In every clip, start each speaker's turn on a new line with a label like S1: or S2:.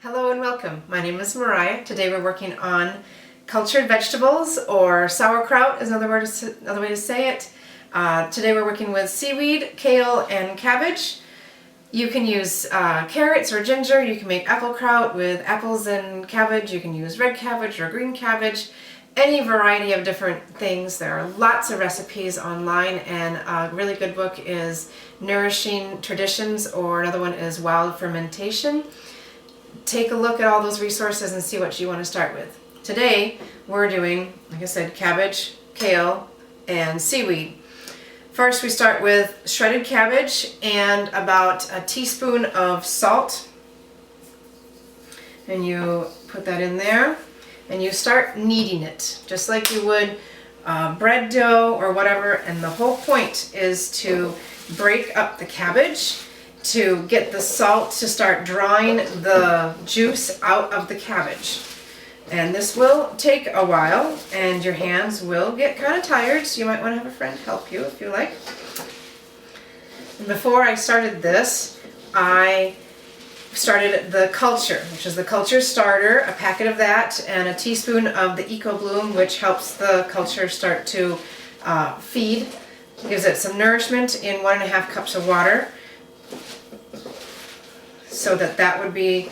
S1: Hello and welcome. My name is Mariah. Today we're working on cultured vegetables, or sauerkraut is another way to say it. Today we're working with seaweed, kale, and cabbage. You can use carrots or ginger. You can make apple kraut with apples and cabbage. You can use red cabbage or green cabbage. Any variety of different things. There are lots of recipes online, and a really good book is Nourishing Traditions, or another one is Wild Fermentation. Take a look at all those resources and see what you want to start with. Today we're doing, like I said, cabbage, kale, and seaweed. First we start with shredded cabbage and about a teaspoon of salt. And you put that in there and you start kneading it just like you would bread dough or whatever. And the whole point is to break up the cabbage to get the salt to start drawing the juice out of the cabbage. And this will take a while and your hands will get kind of tired, so you might want to have a friend help you if you like. And before I started this, I started the culture, which is the culture starter, a packet of that, and a teaspoon of the Eco Bloom, which helps the culture start to feed. It gives it some nourishment in 1.5 cups of water, so that would be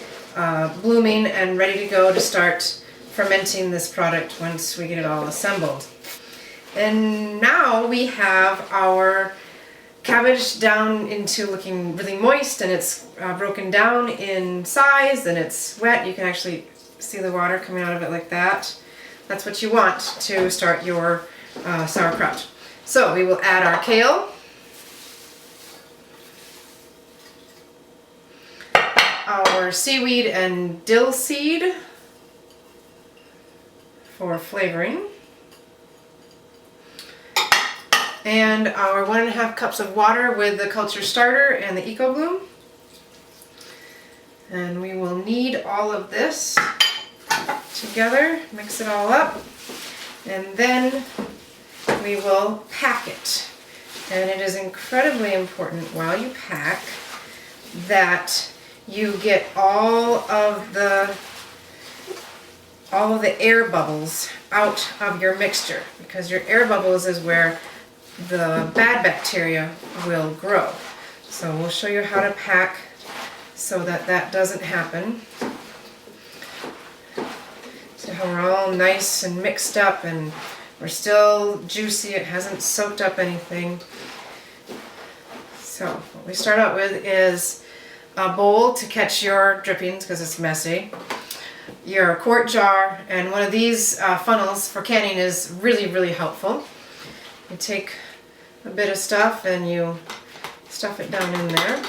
S1: blooming and ready to go to start fermenting this product once we get it all assembled. And now we have our cabbage down into looking really moist, and it's broken down in size and it's wet. You can actually see the water coming out of it like that. That's what you want to start your sauerkraut. So we will add our kale, our seaweed and dill seed for flavoring, and our 1.5 cups of water with the culture starter and the Eco Bloom. And we will knead all of this together, mix it all up, and then we will pack it. And it is incredibly important while you pack that you get all of the air bubbles out of your mixture, because your air bubbles is where the bad bacteria will grow. So we'll show you how to pack so that doesn't happen. So how we're all nice and mixed up and we're still juicy, it hasn't soaked up anything. So what we start out with is a bowl to catch your drippings because it's messy, your quart jar, and one of these funnels for canning is really helpful. You take a bit of stuff and you stuff it down in there,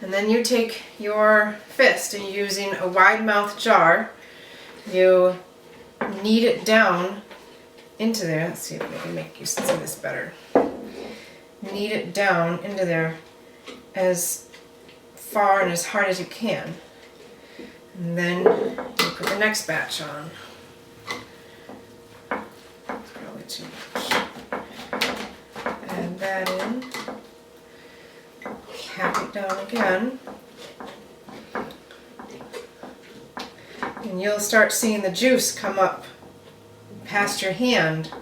S1: and then you take your fist and using a wide mouth jar you knead it down into there. Let's see if I can make you see this better. Knead it down into there as far and as hard as you can, and then you put the next batch on. That's probably too much. Add that in, pack it down again, and you'll start seeing the juice come up past your hand,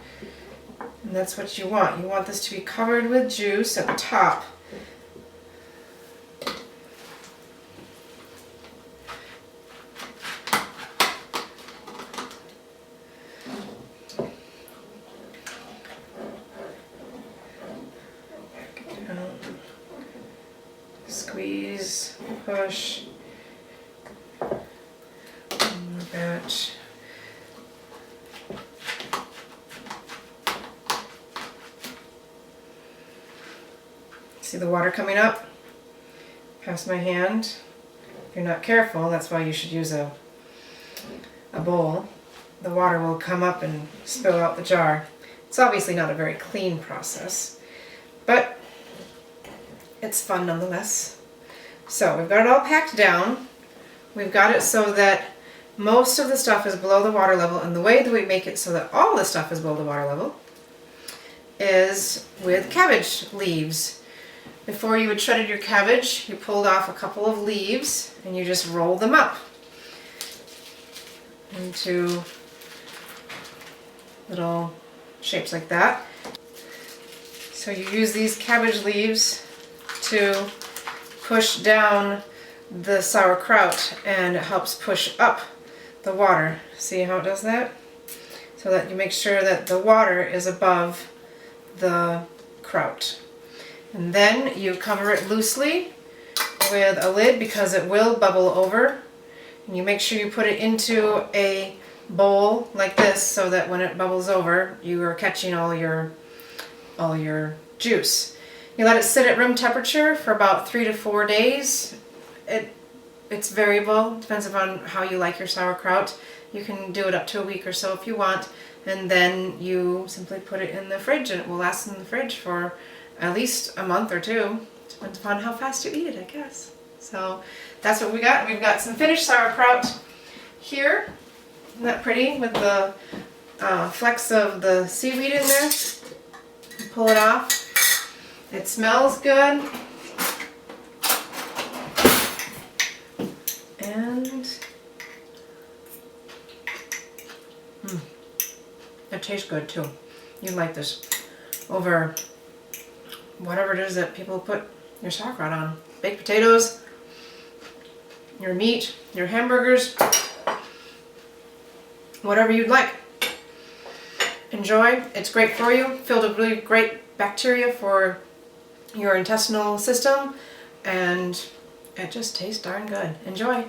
S1: and that's what you want. You want this to be covered with juice at the top. Squeeze, push, one more batch. See the water coming up past my hand? If you're not careful, that's why you should use a bowl. The water will come up and spill out the jar. It's obviously not a very clean process, but it's fun nonetheless. So we've got it all packed down. We've got it so that most of the stuff is below the water level, and the way that we make it so that all the stuff is below the water level is with cabbage leaves. before you had shredded your cabbage, you pulled off a couple of leaves and you just roll them up into little shapes like that. So you use these cabbage leaves to push down the sauerkraut, and it helps push up the water. See how it does that? So that you make sure that the water is above the kraut. And then you cover it loosely with a lid because it will bubble over. And you make sure you put it into a bowl like this so that when it bubbles over, you are catching all your juice. You let it sit at room temperature for about 3 to 4 days. It's variable, depends upon how you like your sauerkraut. You can do it up to a week or so if you want, and then you simply put it in the fridge and it will last in the fridge for at least a month or two. Depends upon how fast you eat it, I guess. So that's what we got. We've got some finished sauerkraut here. Isn't that pretty with the flecks of the seaweed in there? You pull it off. It smells good. And it tastes good too. You like this over whatever it is that people put your sauerkraut on. Baked potatoes, your meat, your hamburgers, whatever you'd like. Enjoy. It's great for you. Filled with really great bacteria for your intestinal system, and it just tastes darn good. Enjoy.